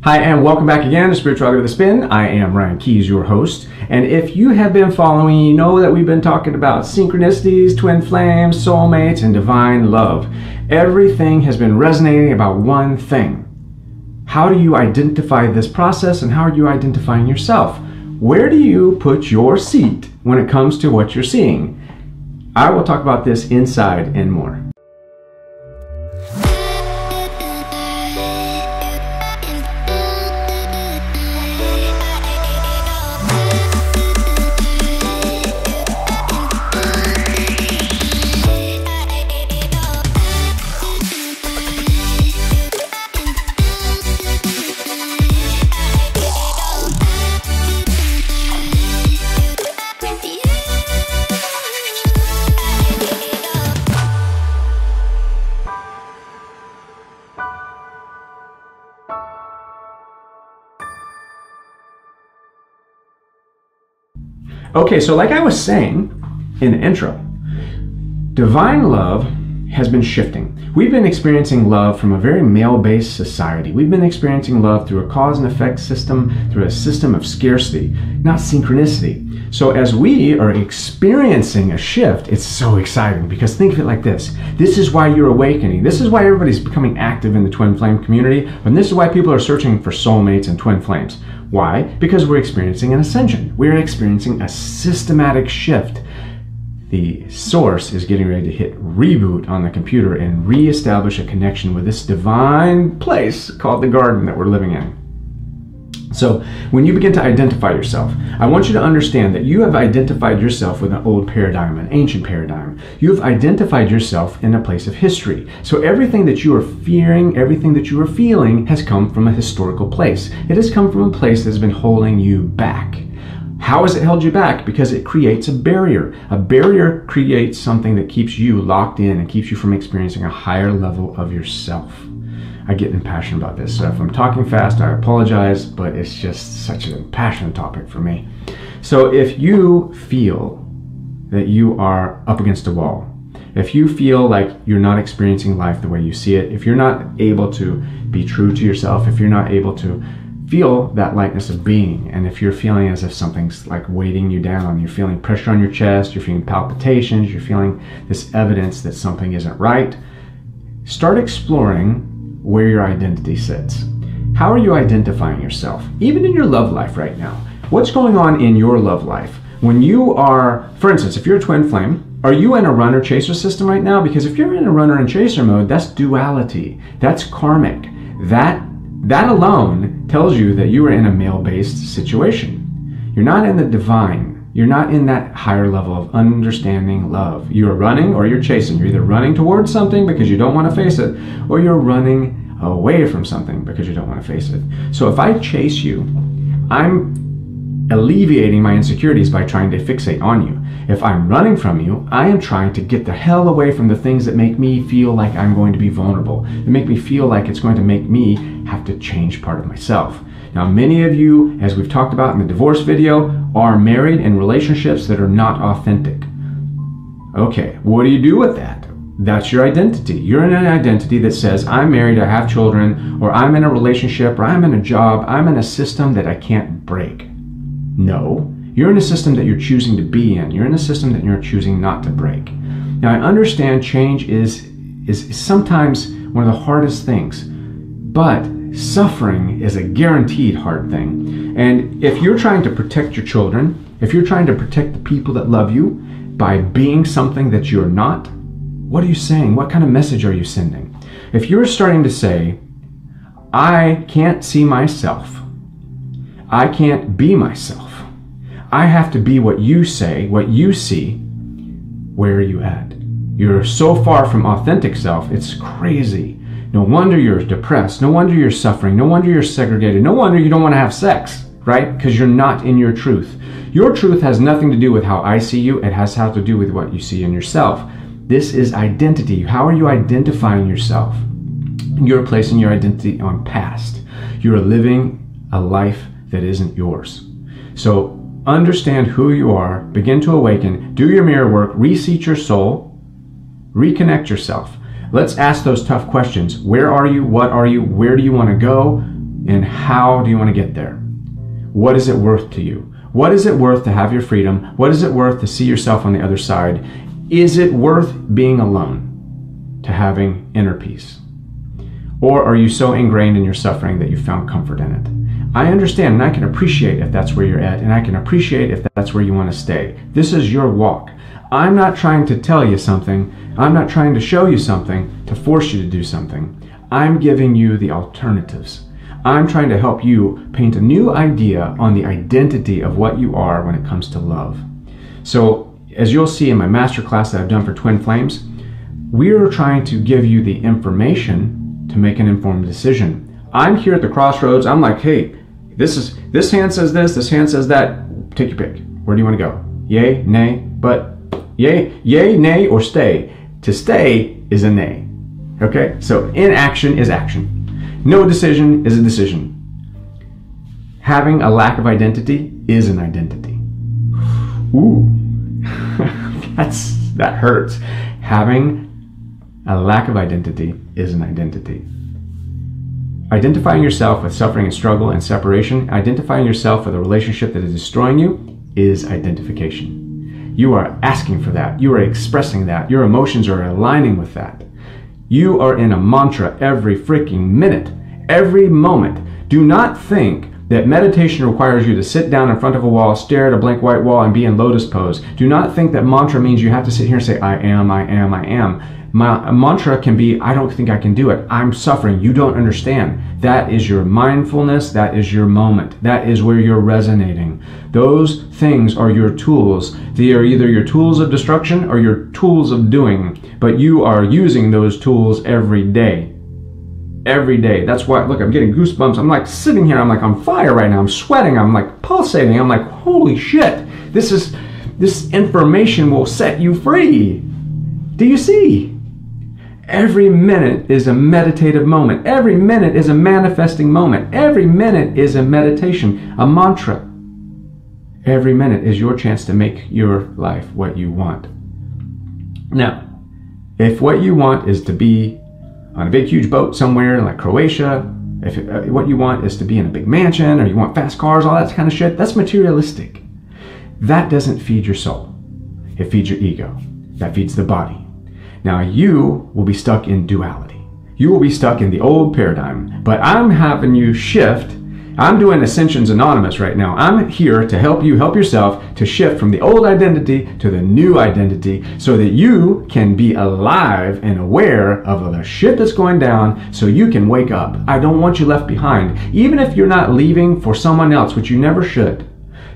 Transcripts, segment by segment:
Hi, and welcome back again to Spirituality with a Spin. I am Ryan Keys, your host. And if you have been following, you know that we've been talking about synchronicities, twin flames, soulmates, and divine love. Everything has been resonating about one thing. How do you identify this process, and how are you identifying yourself? Where do you put your seat when it comes to what you're seeing? I will talk about this inside and more. Okay, so like I was saying in the intro, divine love has been shifting. We've been experiencing love from a very male-based society. We've been experiencing love through a cause and effect system, through a system of scarcity, not synchronicity. So as we are experiencing a shift, it's so exciting, because think of it like this. This is why you're awakening. This is why everybody's becoming active in the twin flame community. And this is why people are searching for soulmates and twin flames. Why? Because we're experiencing an ascension. We're experiencing a systematic shift. The source is getting ready to hit reboot on the computer and reestablish a connection with this divine place called the garden that we're living in. So when you begin to identify yourself, I want you to understand that you have identified yourself with an old paradigm, an ancient paradigm. You've identified yourself in a place of history. So everything that you are fearing, everything that you are feeling has come from a historical place. It has come from a place that's been holding you back. How has it held you back? Because it creates a barrier. A barrier creates something that keeps you locked in and keeps you from experiencing a higher level of yourself. I get impassioned about this, so if I'm talking fast, I apologize, but it's just such an impassioned topic for me. So if you feel that you are up against a wall, if you feel like you're not experiencing life the way you see it, if you're not able to be true to yourself, if you're not able to feel that lightness of being, and if you're feeling as if something's like weighting you down, you're feeling pressure on your chest, you're feeling palpitations, you're feeling this evidence that something isn't right, start exploring where your identity sits. How are you identifying yourself? Even in your love life right now. What's going on in your love life? When you are, for instance, if you're a twin flame, are you in a runner-chaser system right now? Because if you're in a runner and chaser mode, that's duality. That's karmic. That alone tells you that you are in a male-based situation. You're not in the divine. You're not in that higher level of understanding love. You're running or you're chasing. You're either running towards something because you don't want to face it, or you're running away from something because you don't want to face it. So if I chase you, I'm alleviating my insecurities by trying to fixate on you. If I'm running from you, I am trying to get the hell away from the things that make me feel like I'm going to be vulnerable, that make me feel like it's going to make me have to change part of myself. Now, many of you, as we've talked about in the divorce video, are married in relationships that are not authentic. Okay, what do you do with that? That's your identity. You're in an identity that says, I'm married, I have children, or I'm in a relationship, or I'm in a job, I'm in a system that I can't break. No, you're in a system that you're choosing to be in. You're in a system that you're choosing not to break. Now, I understand change is sometimes one of the hardest things, but suffering is a guaranteed hard thing. And if you're trying to protect your children, if you're trying to protect the people that love you by being something that you're not, what are you saying? What kind of message are you sending? If you're starting to say, I can't see myself, I can't be myself, I have to be what you say, what you see, where are you at? You're so far from authentic self, it's crazy. No wonder you're depressed. No wonder you're suffering. No wonder you're segregated. No wonder you don't want to have sex, right? Because you're not in your truth. Your truth has nothing to do with how I see you. It has to do with what you see in yourself. This is identity. How are you identifying yourself? You're placing your identity on past. You're living a life that isn't yours. So understand who you are. Begin to awaken. Do your mirror work. Reseat your soul. Reconnect yourself. Let's ask those tough questions. Where are you? What are you? Where do you want to go? And how do you want to get there? What is it worth to you? What is it worth to have your freedom? What is it worth to see yourself on the other side? Is it worth being alone to having inner peace? Or are you so ingrained in your suffering that you found comfort in it? I understand and I can appreciate if that's where you're at, and I can appreciate if that's where you want to stay. This is your walk. I'm not trying to tell you something. I'm not trying to show you something to force you to do something. I'm giving you the alternatives. I'm trying to help you paint a new idea on the identity of what you are when it comes to love. So, as you'll see in my masterclass that I've done for Twin Flames, we're trying to give you the information to make an informed decision. I'm here at the crossroads. I'm like, hey, this hand says this hand says that. Take your pick. Where do you want to go? Yay, nay, but yay, nay, or stay. To stay is a nay. Okay? So inaction is action. No decision is a decision. Having a lack of identity is an identity. Ooh, that hurts. Having a lack of identity is an identity. Identifying yourself with suffering and struggle and separation, identifying yourself with a relationship that is destroying you, is identification. You are asking for that. You are expressing that. Your emotions are aligning with that. You are in a mantra every freaking minute, every moment. Do not think that meditation requires you to sit down in front of a wall, stare at a blank white wall, and be in lotus pose. Do not think that mantra means you have to sit here and say, I am, I am, I am. My mantra can be, I don't think I can do it. I'm suffering. You don't understand. That is your mindfulness. That is your moment. That is where you're resonating. Those things are your tools. They are either your tools of destruction or your tools of doing, but you are using those tools every day. Every day. That's why, look, I'm getting goosebumps. I'm like sitting here. I'm like on fire right now. I'm sweating. I'm like pulsating. I'm like, holy shit. This information will set you free. Do you see? Every minute is a meditative moment. Every minute is a manifesting moment. Every minute is a meditation, a mantra. Every minute is your chance to make your life what you want. Now, if what you want is to be on a big, huge boat somewhere like Croatia, if what you want is to be in a big mansion, or you want fast cars, all that kind of shit, that's materialistic. That doesn't feed your soul. It feeds your ego. That feeds the body. Now you will be stuck in duality. You will be stuck in the old paradigm, but I'm having you shift. I'm doing Ascensions Anonymous right now. I'm here to help you help yourself to shift from the old identity to the new identity so that you can be alive and aware of the shit that's going down so you can wake up. I don't want you left behind. Even if you're not leaving for someone else, which you never should.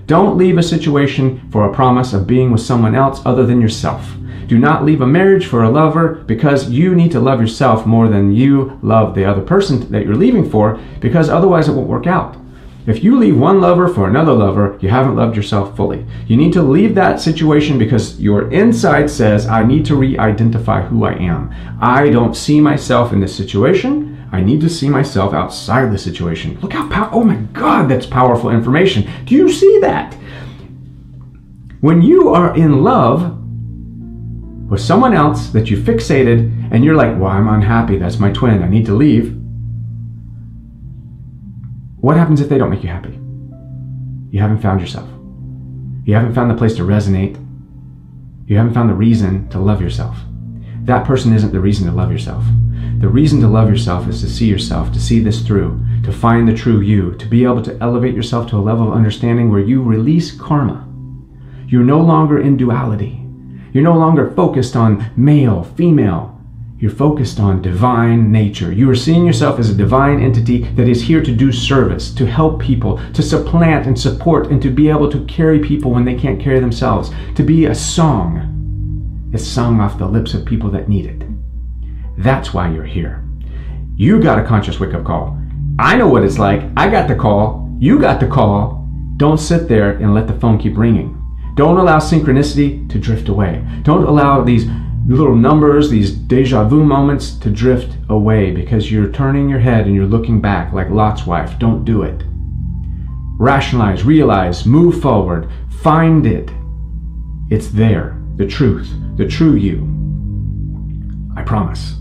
Don't leave a situation for a promise of being with someone else other than yourself. Do not leave a marriage for a lover, because you need to love yourself more than you love the other person that you're leaving for, because otherwise it won't work out. If you leave one lover for another lover, you haven't loved yourself fully. You need to leave that situation because your inside says, I need to re-identify who I am. I don't see myself in this situation. I need to see myself outside the situation. Look how oh my God, that's powerful information. Do you see that? When you are in love with someone else that you fixated and you're like, well, I'm unhappy, that's my twin, I need to leave. What happens if they don't make you happy? You haven't found yourself. You haven't found the place to resonate. You haven't found the reason to love yourself. That person isn't the reason to love yourself. The reason to love yourself is to see yourself, to see this through, to find the true you, to be able to elevate yourself to a level of understanding where you release karma. You're no longer in duality. You're no longer focused on male, female. You're focused on divine nature. You are seeing yourself as a divine entity that is here to do service, to help people, to supplant and support, and to be able to carry people when they can't carry themselves, to be a song that's sung off the lips of people that need it. That's why you're here. You got a conscious wake-up call. I know what it's like. I got the call. You got the call. Don't sit there and let the phone keep ringing. Don't allow synchronicity to drift away. Don't allow these little numbers, these deja vu moments to drift away because you're turning your head and you're looking back like Lot's wife. Don't do it. Rationalize, realize, move forward, find it. It's there, the truth, the true you. I promise.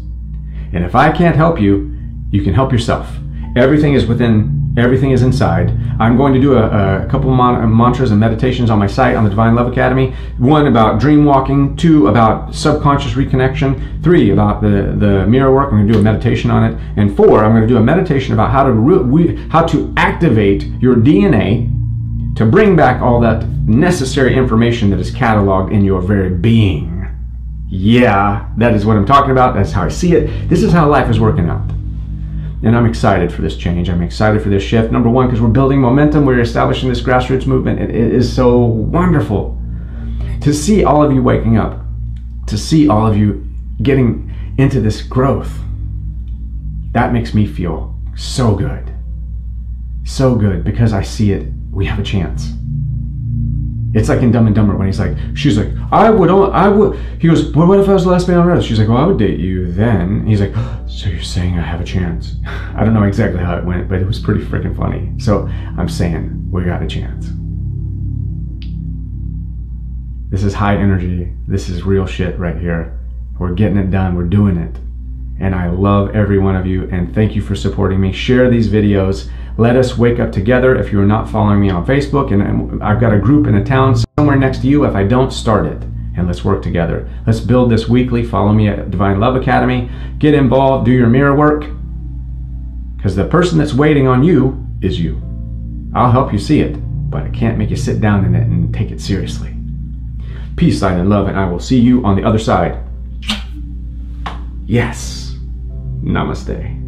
And if I can't help you, you can help yourself. Everything is within Everything is inside. I'm going to do a couple of mantras and meditations on my site on the Divine Love Academy. 1 about dream walking, 2 about subconscious reconnection, 3 about the mirror work. I'm going to do a meditation on it, and 4 I'm going to do a meditation about how to activate your DNA to bring back all that necessary information that is cataloged in your very being. Yeah, that is what I'm talking about. That's how I see it. This is how life is working out. And I'm excited for this change. I'm excited for this shift. Number 1, because we're building momentum. We're establishing this grassroots movement. It is so wonderful to see all of you waking up, to see all of you getting into this growth. That makes me feel so good. So good, because I see it. We have a chance. It's like in Dumb and Dumber when she's like, I would. He goes, well, what if I was the last man on earth? She's like, well, I would date you then. And he's like, so you're saying I have a chance? I don't know exactly how it went, but it was pretty freaking funny. So I'm saying we got a chance. This is high energy. This is real shit right here. We're getting it done. We're doing it. And I love every one of you, and thank you for supporting me. Share these videos. Let us wake up together. If you're not following me on Facebook, and I've got a group in a town somewhere next to you, if I don't, start it, and let's work together. Let's build this weekly. Follow me at Divine Love Academy. Get involved, do your mirror work, because the person that's waiting on you is you. I'll help you see it, but I can't make you sit down in it and take it seriously. Peace, light, and love, and I will see you on the other side. Yes. Namaste.